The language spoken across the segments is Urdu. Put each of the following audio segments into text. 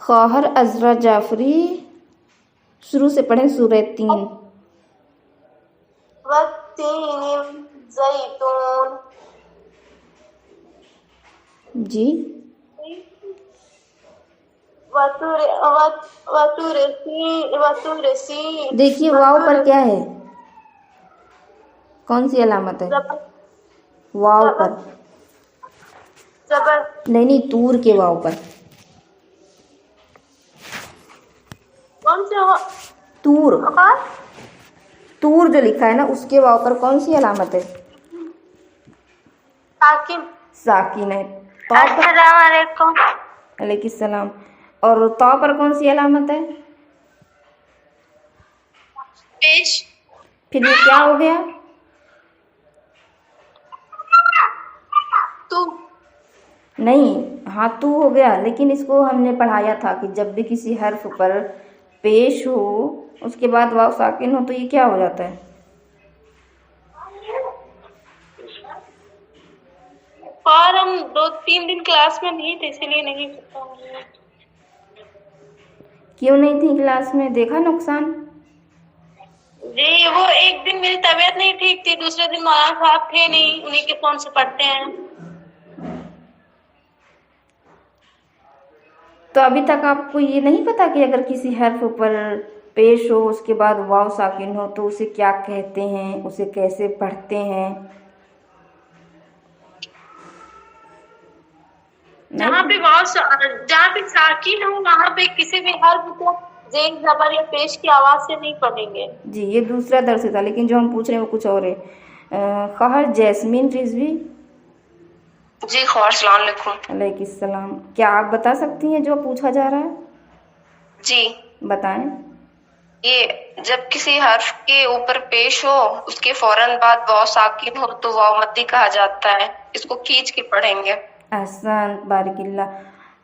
خواہر عذرا جعفری شروع سے پڑھیں سورہ 3. والتین زیتون. جی وطور سین. دیکھیے واو پر کیا ہے؟ کون سی علامت ہے؟ واو پر. زبر. نہیں تور کے واو پر. کون سے تور جو لکھا ہے نا اس کے واو پر کون سی علامت ہے؟ ساکن ہے. السلام علیکم. علیکم السلام. اور تا پر کون سی علامت ہے؟ پیش. پھر یہ کیا ہو گیا؟ تو. نہیں ہاں تو ہو گیا، لیکن اس کو ہم نے پڑھایا تھا کہ جب بھی کسی حرف پر پیش ہو اس کے بعد واو ساکن ہو تو یہ کیا ہو جاتا ہے؟ اور ہم 2-3 دن کلاس میں نہیں تھے اسی لیے نہیں پتا. کیوں نہیں تھی کلاس میں؟ دیکھا نقصان. جی وہ ایک دن میری طبیعت نہیں ٹھیک تھی، دوسرے دن مولانا صاحب تھے نہیں، انہیں کے فون سے پڑھتے ہیں. تو ابھی تک آپ کو یہ نہیں پتا کہ اگر کسی حرف پر پیش ہو اس کے بعد واو ساکن ہو تو اسے کیا کہتے ہیں، اسے کیسے پڑھتے ہیں؟ جہاں پہ ساکن ہو وہاں پہ کسی بھی حرف کو زیر زبر یا پیش کی آواز سے نہیں پڑھیں گے. جی یہ دوسرا درس تھا، لیکن جو ہم پوچھ رہے ہیں وہ کچھ اور ہے. خواہر جیسمین رضوی. جی خواہر السلام علیکم. علیکم السلام. کیا آپ بتا سکتی ہیں جو پوچھا جا رہا ہے؟ جی بتائیں. یہ جب کسی حرف کے اوپر پیش ہو اس کے فوراً بعد واو ساکن ہو تو واو مدی کہا جاتا ہے، اس کو کھینچ کے پڑھیں گے. احسن بارک اللہ.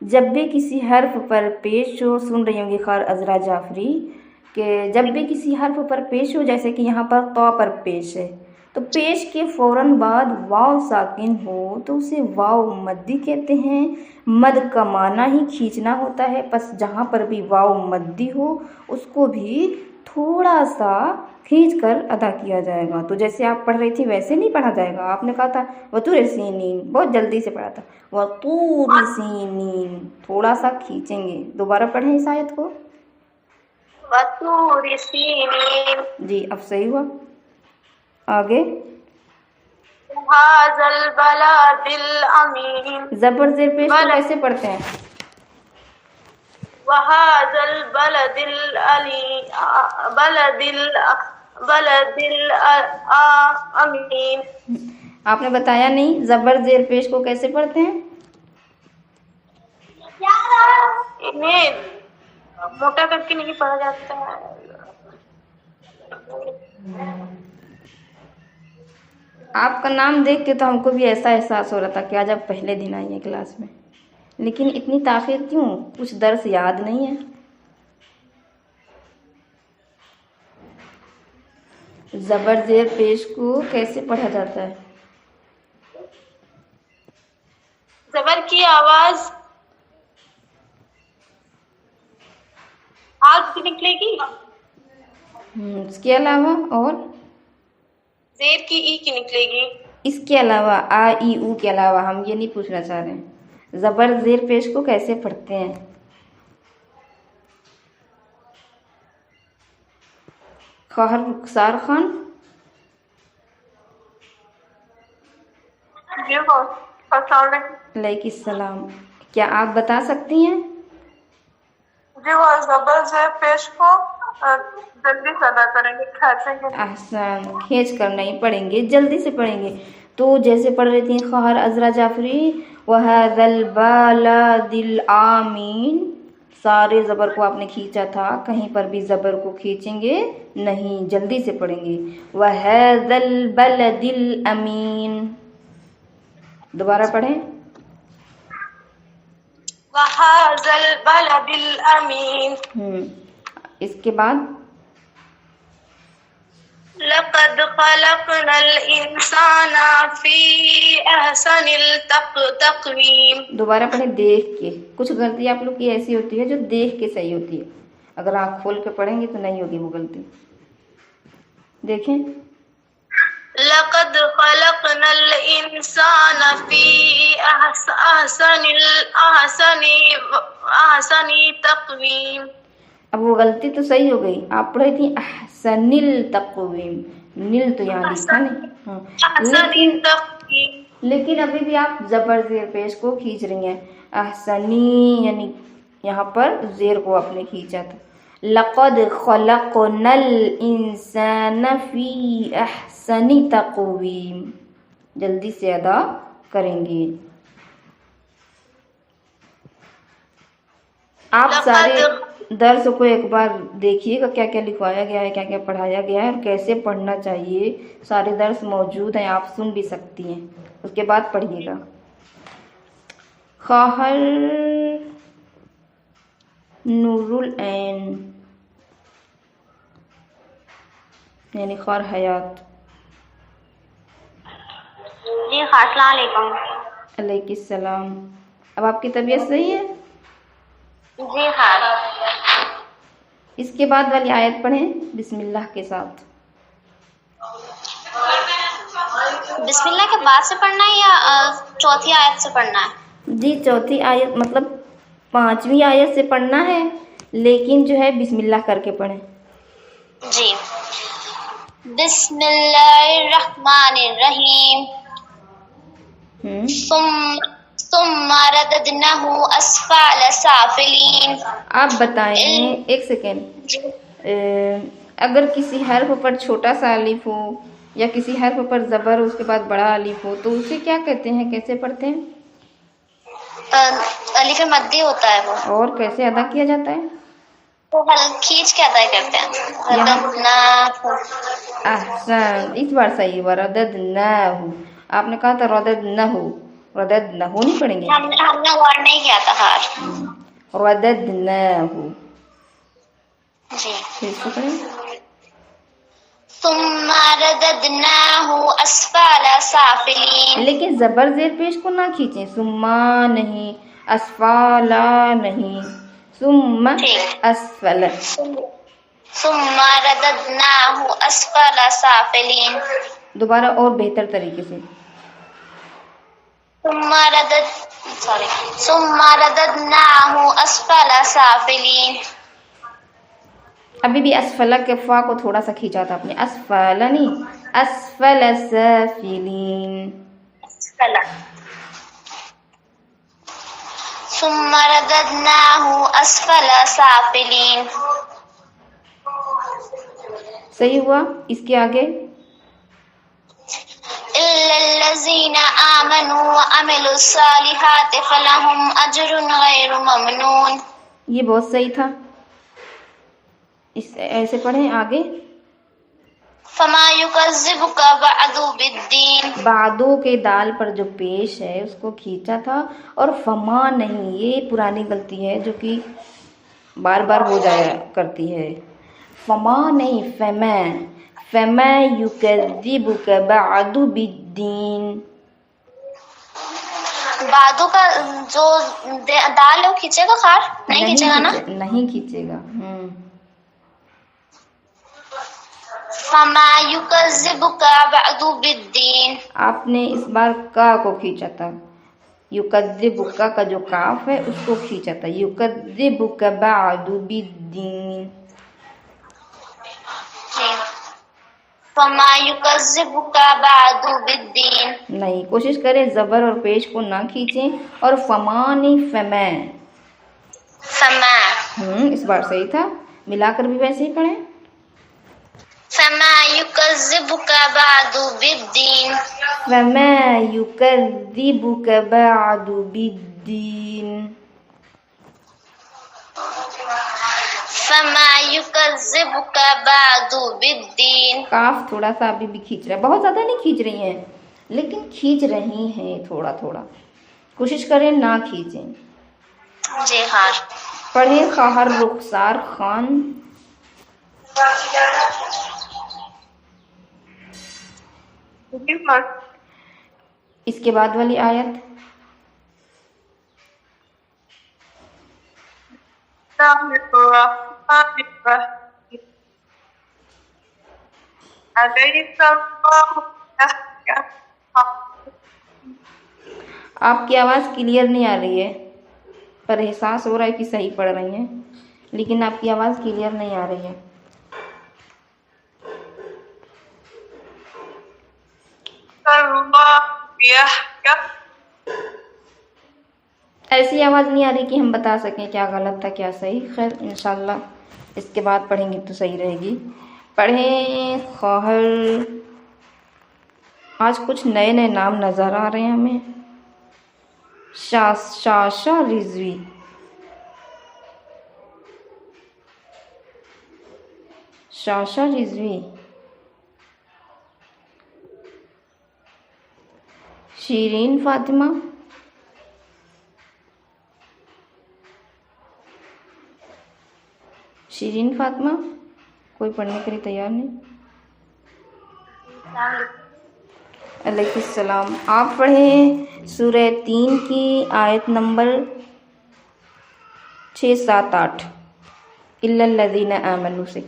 جب بھی کسی حرف پر پیش ہو، سن رہی ہوں گی خواہر عذرا جعفری، کہ جب بھی کسی حرف پر پیش ہو، جیسے کہ یہاں پر طا پر پیش ہے تو پیش کے فوراً بعد واو ساکن ہو تو اسے واو مدی کہتے ہیں. مد کا معنی ہی کھینچنا ہوتا ہے، پس جہاں پر بھی واو مدی ہو اس کو بھی تھوڑا سا کھینچ کر ادا کیا جائے گا. تو جیسے آپ پڑھ رہی تھی ویسے نہیں پڑھا جائے گا. آپ نے کہا تھا وطور سینین، بہت جلدی سے پڑھا تھا. وطور سینین تھوڑا سا کھینچیں گے. دوبارہ پڑھیں اس آیت کو. وطور سینین. جی اب صحیح ہوا. آگے. هذا البلد الامین. زبر زیر پیش کو کیسے پڑھتے ہیں؟ وهذا البلد الامین. آپ نے بتایا نہیں زبر زیر پیش کو کیسے پڑھتے ہیں؟ انہیں موٹا کر کے نہیں پڑھا جاتا ہے. آپ کا نام دیکھ کے تو ہم کو بھی ایسا احساس ہو رہا تھا کہ آج آپ پہلے دن آئی ہیں کلاس میں، لیکن اتنی تاخیر کیوں؟ کچھ درس یاد نہیں ہے؟ زبر زیر پیش کو کیسے پڑھا جاتا ہے؟ زبر کی آواز آج بھی نکلے گی. اس کے علاوہ اور زیر کی ای کی نکلے گی. اس کے علاوہ آ ای او کے علاوہ ہم یہ نہیں پوچھنا چاہ رہے ہیں. زبر زیر پیش کو کیسے پڑھتے ہیں؟ خواہر رخسار خان. جی السلام علیکم. علیکم السلام. کیا آپ بتا سکتی ہیں؟ جی وہ زبر زیر پیش کو جلدی سے ادا کریں گے، کھینچیں گے. احسن. کھینچ کر نہیں پڑھیں گے، جلدی سے پڑھیں گے. تو جیسے پڑھ رہی تھیں خواہر عذرا جعفری، وَهَذَا الْبَلَدِ الْآمِينَ، سارے زبر کو آپ نے کھینچا تھا، کہیں پر بھی زبر کو کھینچیں گے نہیں، جلدی سے پڑھیں گے. وَهَذَا الْبَلَدِ الْأَمِينَ. دوبارہ پڑھیں. وَهَذَا الْبَلَدِ الْأَمِينَ. اس کے بعد لقد خلقنا الانسان فی احسن تقویم. دوبارہ پڑھیں دیکھ کے. کچھ غلطی آپ لوگ کی ایسی ہوتی ہے جو دیکھ کے صحیح ہوتی ہے، اگر آنکھ کھول کے پڑھیں گے تو نہیں ہوگی وہ غلطی. دیکھیں لقد خلقنا الانسان فی احسن تقویم. اب وہ غلطی تو صحیح ہو گئی، آپ پڑھی تھی احسن التقویم، نیل تو یہاں لکھا نہیں. ہاں لیکن ابھی بھی آپ زبر زیر پیش کو کھینچ رہی ہیں. احسنی یعنی یہاں پر زیر کو آپ نے کھینچا تھا. لقد خلقنا الانسان فی احسن تقویم. جلدی سے ادا کریں گے. آپ سارے درس کو ایک بار دیکھیے گا کیا کیا لکھوایا گیا ہے، کیا کیا پڑھایا گیا ہے اور کیسے پڑھنا چاہیے. سارے درس موجود ہیں، آپ سن بھی سکتی ہیں، اس کے بعد پڑھیے گا. خواہر نور العین یعنی خواہر حیات. جی السلام علیکم. علیکم السلام. اب آپ کی طبیعت صحیح ہے؟ جی ہاں. اس کے بعد والی آیت پڑھیں بسم اللہ کے ساتھ. بسم اللہ کے بعد سے پڑھنا ہے یا چوتھی آیت سے پڑھنا ہے؟ جی چوتھی آیت مطلب 5ویں آیت سے پڑھنا ہے، لیکن جو ہے بسم اللہ کر کے پڑھیں. جی بسم اللہ الرحمن الرحیم. ثم رددناه اسفل سافلین. آپ بتائیں ایک سیکنڈ، اگر کسی حرف پر چھوٹا سا الف ہو یا کسی حرف پر زبر ہو اس کے بعد بڑا الف ہو تو اسے کیا کہتے ہیں، کیسے پڑھتے ہیں؟ الف مدی ہوتا ہے وہ. اور کیسے ادا کیا جاتا ہے؟ تو کھینچ کے ادا کرتے ہیں. احسن، اس بار صحیح ہوا. رددناہ، آپ نے کہا تھا رددنہ، رددنہ نہیں پڑھیں گے. ہم نے غور نہیں کیا تھا. رددناہ. جی پھر سے پڑھیں. ثم رددناه اسفل سافلین. لیکن زبر زیر پیش کو نہ کھینچیں. ثم نہیں، اسفلا نہیں، ثم اسفل. ثم رددناه اسفل سافلین. دوبارہ اور بہتر طریقے سے. ثم رددناه اسفل سافلین. ابھی بھی اسفلا کے فا کو تھوڑا سا کھینچا تھا آپ نے. اسفلا نہیں، اسفل سافلین. ثم رددناه اسفل سافلین. صحیح ہوا. اس کے آگے الا الذين آمنوا وعملوا الصالحات فلهم اجر غیر ممنون. یہ بہت صحیح تھا. اس ایسے پڑھیں آگے. فما يكذبك بعد بالدين. بعدو کے دال پر جو پیش ہے اس کو کھینچا تھا، اور فما نہیں، یہ پرانی غلطی ہے جو کہ بار بار ہو جایا کرتی ہے. فما نہیں، فما. فما يكذبك بعد بالدين. بعدو کا جو دال ہے وہ کھینچے گا، خار نہیں کھینچے گا نا؟ نہیں کھینچے گا. فما يكذبك بعد بالدين. آپ نے اس بار کا کو کھینچا تھا. یکذبک کا جو کاف ہے اس کو کھینچا تھا. یکذبک بعد بالدین. فما يكذبك بعد بالدين. نہیں، کوشش کریں زبر اور پیش کو نہ کھینچیں. اور فما نہیں، فما. فما. اس بار صحیح تھا. ملا کر بھی ویسے ہی پڑھیں. فما يكذبك بعد بالدين. فما يكذبك بعد بالدين. فما يكذبك بعد بالدين. کاف تھوڑا سا ابھی بھی کھینچ رہا ہے، بہت زیادہ نہیں کھینچ رہی ہیں لیکن کھینچ رہی ہیں تھوڑا تھوڑا. کوشش کریں نہ کھینچیں. جی ہاں. پڑھیں خواہر رخسار خان. جی ماں. اس کے بعد والی آیت بسم الله الرحمن الرحيم. أليس الله يحكم. آپ کی آواز کلیئر نہیں آ رہی ہے، پر احساس ہو رہا ہے کہ صحیح پڑھ رہی ہیں، لیکن آپ کی آواز کلیئر نہیں آ رہی ہے. الله يحكم. ایسی آواز نہیں آ رہی کہ ہم بتا سکیں کیا غلط تھا کیا صحیح. خیر انشاءاللہ اس کے بعد پڑھیں گے تو صحیح رہے گی. پڑھیں خواہر. آج کچھ نئے نئے نام نظر آ رہے ہیں ہمیں. شاشا رضوی، شاشا رضوی، شیرین فاطمہ، شیرین فاطمہ. کوئی پڑھنے کے لیے تیار نہیں. علیکم السلام. آپ پڑھیں سورہ 3 کی آیت نمبر 6، 7، 8 الا الذین آمنوا سے.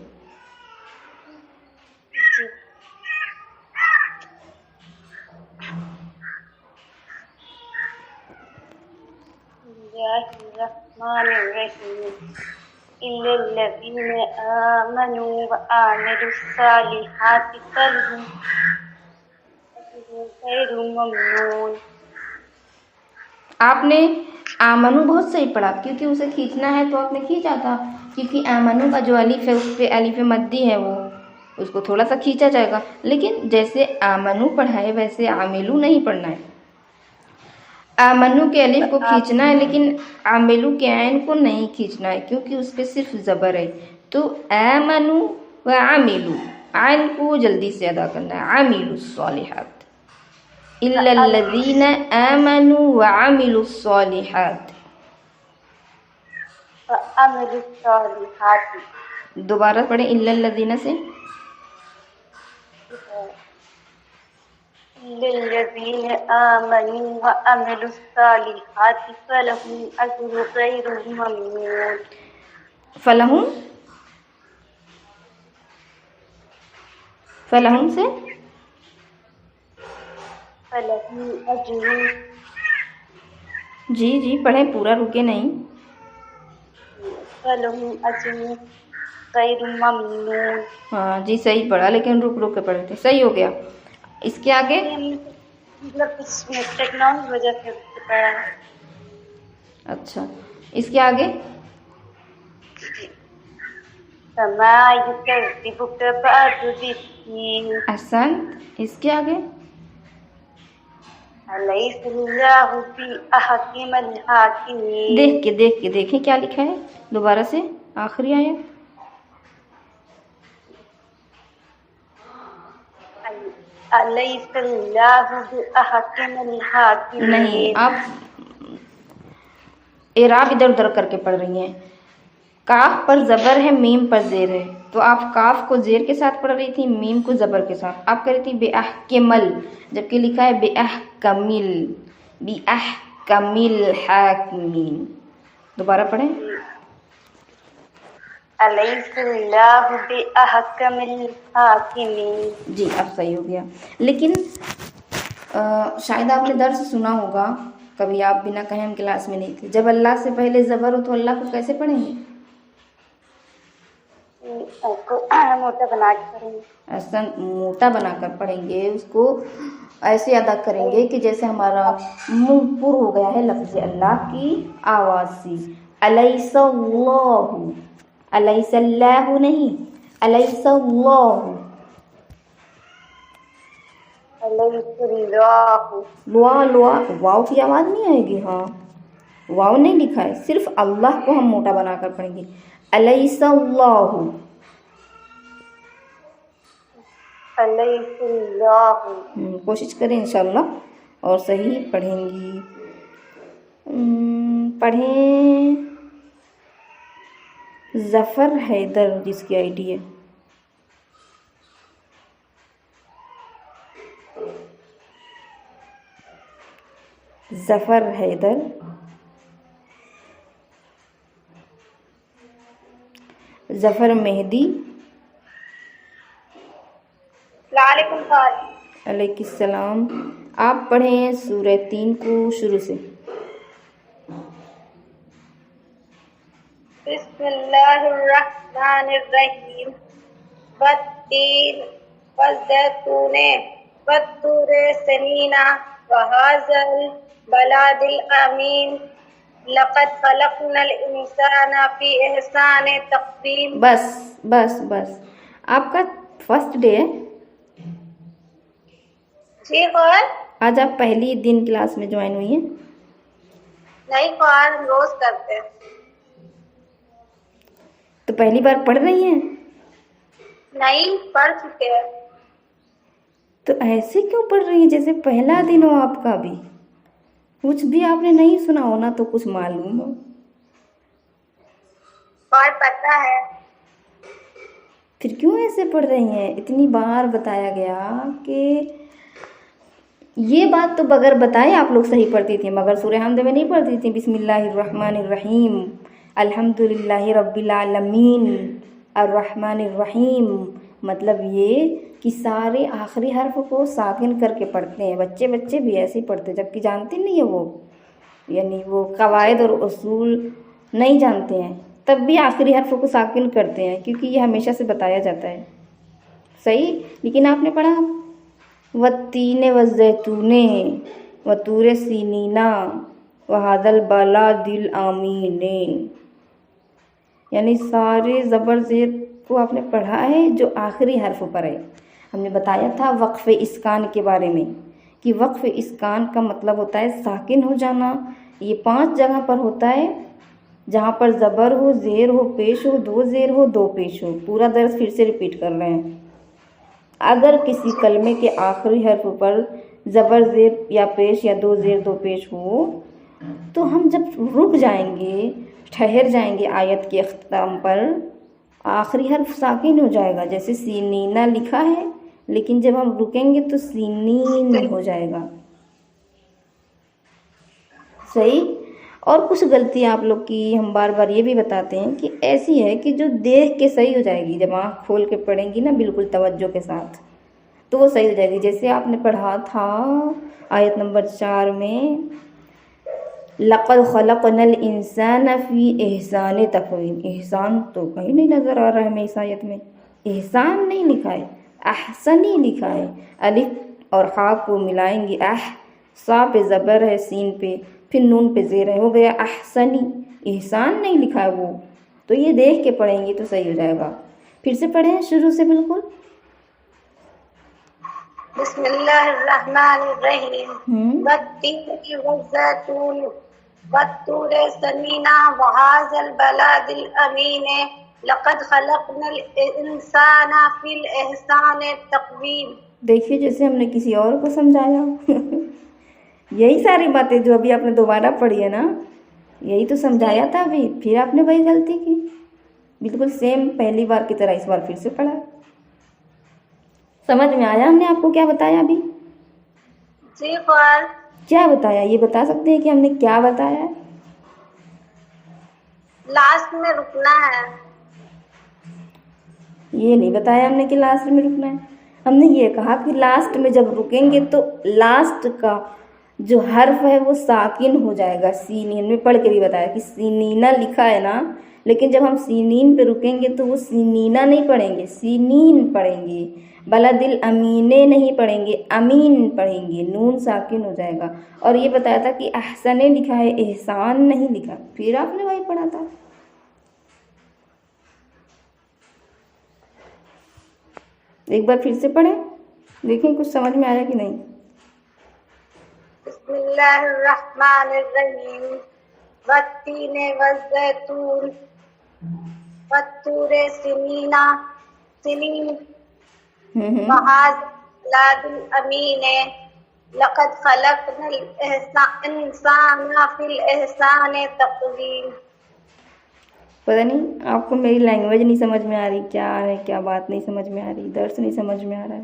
بسم الله الرحمن الرحيم. إلا الذين آمنوا وعملوا الصالحات فلهم أجر غير ممنون. آپ نے آمنو بہت صحیح پڑھا، کیونکہ اسے کھینچنا ہے تو آپ نے کھینچا تھا، کیونکہ آمنو کا جو الف ہے اس پہ الف مدی ہے، وہ اس کو تھوڑا سا کھینچا جائے گا. لیکن جیسے آمنو پڑھا ہے ویسے عاملو نہیں پڑھنا ہے. آمنو کے الف کو کھینچنا ہے لیکن عاملو کے عین کو نہیں کھینچنا ہے، کیونکہ اس پہ صرف زبر ہے. تو آمنو و عاملو، عین کو جلدی سے ادا کرنا ہے. عاملوا الصالحات الا الذین آمنوا وعملوا الصالحات. وعملوا الصالحات. دوبارہ پڑھیں الا الذین سے. للذين آمنوا وعملوا الصالحات فلهم أجر غير ممنون. فلہم، فلہم سے فلهم أجر. جی پڑھیں، پورا رکے نہیں. فلهم أجر غير ممنون. ہاں جی صحیح پڑھا، لیکن رک کے پڑھے تھے. صحیح ہو گیا. اس کے آگے مطلب اس میں ٹیکنالوجی وجہ سے پڑھا ہے. اچھا، اس کے آگے فما يكذبك بعد بالدين. احسن. اس کے آگے أليس الله بأحكم الحاكمين. دیکھ کے دیکھیں کیا لکھا ہے. دوبارہ سے آخری آیت. أليس الله بأحكم الحاكمين. نہیں، آپ اعراب ادھر ادھر کر کے پڑھ رہی ہیں. کاف پر زبر ہے، میم پر زیر ہے، تو آپ کاف کو زیر کے ساتھ پڑھ رہی تھی، میم کو زبر کے ساتھ. آپ کہہ رہی تھی بے احکمل، جبکہ لکھا ہے بے احکمل، بے احکمل حاکمین. دوبارہ پڑھیں. أليس الله بأحكم الحاكمين. جی اب صحیح ہو گیا. لیکن شاید آپ نے درس سنا ہوگا، کبھی آپ بنا کہیں ہم کلاس میں نہیں تھے. جب اللہ سے پہلے زبر ہو تو اللہ کو کیسے پڑھیں گے؟ موٹا بنا کے پڑھیں گے. ایسا موٹا بنا کر پڑھیں گے، اس کو ایسے ادا کریں گے کہ جیسے ہمارا منہ پر ہو گیا ہے لفظ اللہ کی آواز سے. الیس اللہ، الیس اللہ نہیں، الیس اللہ. أليس الله. لوا واو کی آواز نہیں آئے گی. ہاں واو نہیں لکھا ہے، صرف اللہ کو ہم موٹا بنا کر پڑھیں گے. الیس اللہ. أليس الله. کوشش کریں انشاءاللہ اور صحیح پڑھیں گی. پڑھیں ظفر حیدر، جس کی آئی ڈی ہے ظفر حیدر، ظفر مہدی، وعلیکم السلام۔ علیکم السلام۔ آپ پڑھیں سورہ 3 کو شروع سے۔ بسم اللہ الرحمن الرحیم۔ والتین والزیتون والطور سنین وہذا البلد الامین لقد خلقنا الانسان فی احسان تقویم۔ بس بس بس، آپ کا فرسٹ ڈے ہے؟ جی قرآن؟ آج آپ پہلی دن کلاس میں جوائن ہوئی ہیں؟ نہیں قرآن ہم روز کرتے ہیں۔ تو پہلی بار پڑھ رہی ہیں؟ نہیں پڑھ چکے ہیں۔ تو ایسے کیوں پڑھ رہی ہیں جیسے پہلا دن ہو آپ کا بھی؟ کچھ بھی آپ نے نہیں سنا ہونا تو کچھ معلوم ہو۔ اور پتہ ہے۔ پھر کیوں ایسے پڑھ رہی ہیں؟ اتنی بار بتایا گیا کہ یہ بات تو بغیر بتائے آپ لوگ صحیح پڑھتی تھیں، مگر سورہ حمد میں نہیں پڑھتی تھیں بسم اللہ الرحمن الرحیم، الحمد للہ رب العالمین، الرحمن الرحیم؟ مطلب یہ کہ سارے آخری حرف کو ساکن کر کے پڑھتے ہیں۔ بچے بھی ایسے ہی پڑھتے ہیں، جبکہ جانتے نہیں ہیں وہ، یعنی وہ قواعد اور اصول نہیں جانتے ہیں، تب بھی آخری حرف کو ساکن کرتے ہیں، کیونکہ یہ ہمیشہ سے بتایا جاتا ہے۔ صحیح؟ لیکن آپ نے پڑھا والتین والزیتون وطور سینین وہذا البلد الامین، یعنی سارے زبر زیر کو آپ نے پڑھا ہے جو آخری حرف پر ہے۔ ہم نے بتایا تھا وقف اسکان کے بارے میں کہ وقف اسکان کا مطلب ہوتا ہے ساکن ہو جانا۔ یہ 5 جگہ پر ہوتا ہے جہاں پر زبر ہو، زیر ہو، پیش ہو، 2 زیر ہو، 2 پیش ہو۔ پورا درس پھر سے ریپیٹ کر رہے ہیں۔ اگر کسی کلمے کے آخری حرف پر زبر زیر یا پیش یا 2 زیر 2 پیش ہو تو ہم جب رک جائیں گے، ٹھہر جائیں گے آیت کے اختتام پر، آخری حرف ساکن ہو جائے گا، جیسے سینینا لکھا ہے، لیکن جب ہم رکیں گے تو سینین ہو جائے گا۔ صحیح؟ اور کچھ غلطی آپ لوگ کی ہم بار بار یہ بھی بتاتے ہیں کہ ایسی ہے کہ جو دیکھ کے صحیح ہو جائے گی، جب آنکھ کھول کے پڑھیں گی نا بالکل توجہ کے ساتھ تو وہ صحیح ہو جائے گی۔ جیسے آپ نے پڑھا تھا آیت نمبر 4 میں لقد خلقنا الانسان فی احسان تقویم۔ احسان تو کہیں نہیں نظر آ رہا ہے ہمیں اس آیت میں، احسان نہیں لکھا ہے، احسنی لکھا ہے۔ الف اور ہا کو ملائیں گے، سا پہ زبر ہے، سین پہ، پھر نون پہ زیر ہے، ہو گیا احسنی۔ احسان نہیں لکھا ہے وہ، تو یہ دیکھ کے پڑھیں گے تو صحیح ہو جائے گا۔ پھر سے پڑھیں شروع سے بالکل۔ بسم اللہ الرحمن الرحیم۔ والتین والزیتون والطور سنین وہذا البلد الامین لقد خلقنا الانسان فی احسان تقویم۔ دیکھیے جیسے ہم نے کسی اور کو سمجھایا یہی ساری باتیں جو ابھی آپ نے دوبارہ پڑھی ہے نا، یہی تو سمجھایا تھا ابھی، پھر آپ نے وہی غلطی کی، بالکل سیم پہلی بار کی طرح اس بار پھر سے پڑھا۔ سمجھ میں آیا ہم نے آپ کو کیا بتایا ابھی؟ جی قرآن۔ کیا بتایا یہ بتا سکتے ہیں کہ ہم نے کیا بتایا ہے؟ لاسٹ میں رکنا ہے۔ یہ نہیں بتایا ہم نے کہ لاسٹ میں رکنا ہے، ہم نے یہ کہا کہ لاسٹ میں جب رکیں گے تو لاسٹ کا جو حرف ہے وہ ساکن ہو جائے گا۔ سینین میں پڑھ کے بھی بتایا کہ سینینا لکھا ہے نا، لیکن جب ہم سینین پہ رکیں گے تو وہ سینینا نہیں پڑھیں گے، سینین پڑھیں گے۔ بلد الامینے نہیں پڑھیں گے، امین پڑھیں گے، نون ساکن ہو جائے گا۔ اور یہ بتایا تھا کہ احسن لکھا ہے، احسان نہیں لکھا، پھر آپ نے وہی پڑھا تھا۔ ایک بار پھر سے پڑھیں، دیکھیں کچھ سمجھ میں آیا کہ نہیں۔ بسم اللہ الرحمن الرحیم۔ والتین والزیتون والطور سنین وہذا البلد الامین لقد خلقنا الانسان فی احسان تقویم۔ پتہ نہیں آپ کو میری لینگویج نہیں سمجھ میں آ رہی، کیا ہے کیا بات نہیں سمجھ میں آ رہی، درس نہیں سمجھ میں آ رہا ہے۔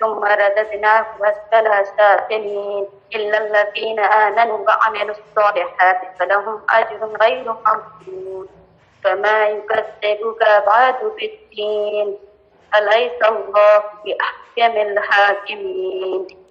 ثم رددناه أسفل سافلين إلا الذين آمنوا وعملوا الصالحات فلهم أجر غير ممنون فما يكذبك بعد بالدين أليس الله بأحكم الحاكمين।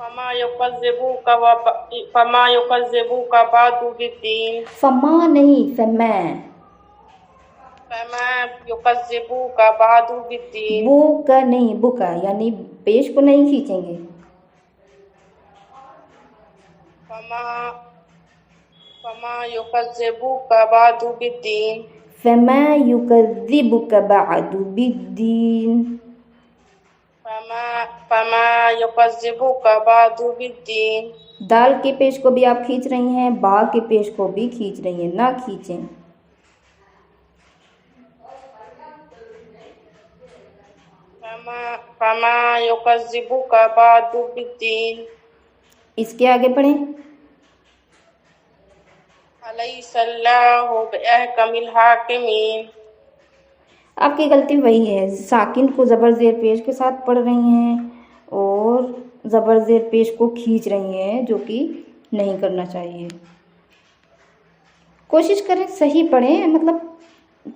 فما يكذبوك بعد بالدين فما نہیں فما، فما يكذبوك بعد بالدين بو کا نہیں، بو کا یعنی پیش کو نہیں کھینچیں گے. فما يكذبوك بعد بالدين فما يكذبك بعد بالدين. فما يكذبوك بعد بالدين. دال کے پیش کو بھی آپ کھینچ رہی ہیں، با کے پیش کو بھی کھینچ رہی ہیں، نہ کھینچیں. فما يكذبوك بعد بالدين. اس کے آگے پڑھیں. أليس الله بأحكم الحاكمين. آپ کی غلطی وہی ہے، ساکن کو زبر زیر پیش کے ساتھ پڑھ رہی ہیں اور زبر زیر پیش کو کھینچ رہی ہیں، جو کہ نہیں کرنا چاہیے. کوشش کریں صحیح پڑھیں، مطلب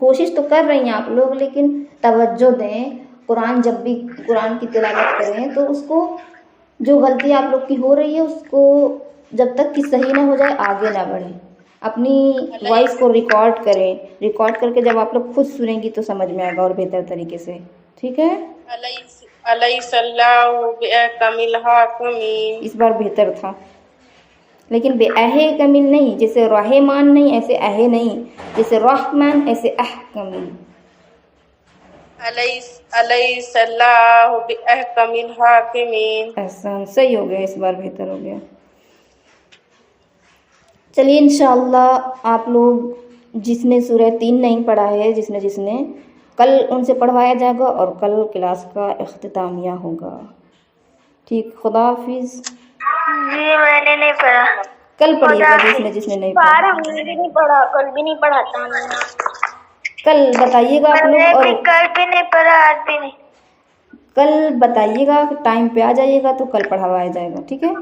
کوشش تو کر رہی ہیں آپ لوگ، لیکن توجہ دیں. قرآن جب بھی قرآن کی تلاوت کریں تو اس کو جو غلطی آپ لوگ کی ہو رہی ہے اس کو جب تک کہ صحیح نہ ہو جائے آگے نہ بڑھیں. اپنی وائس کو ریکارڈ کریں، ریکارڈ کر کے جب آپ لوگ خود سنیں گی تو سمجھ میں آئے گا اور بہتر طریقے سے. ٹھیک ہے، أليس الله بأحكم الحاكمين. اس بار بہتر تھا، لیکن بے اہے کمیل نہیں، جیسے رحمان نہیں ایسے اہے نہیں، جیسے رحمان ایسے اہ کمیل. أليس الله بأحكم الحاكمين. احسن، صحیح ہو گیا، اس بار بہتر ہو گیا. چلیے انشاءاللہ آپ لوگ جس نے سورہ 3 نہیں پڑھا ہے، جس نے کل ان سے پڑھوایا جائے گا اور کل کلاس کا اختتامیہ ہوگا. ٹھیک، خدا حافظ. جی میں نے نہیں پڑھا. کل پڑھیے گا جس نے نہیں پڑھا. ہم نے بھی نہیں پڑھا، کل بھی نہیں پڑھا تھا ہم نے. کل بتائیے گا آپ لوگ، اور کل بھی نہیں پڑھا، آج بھی نہیں. کل بتائیے گا، ٹائم پہ آ جائیے گا تو کل پڑھاوایا جائے گا. ٹھیک ہے.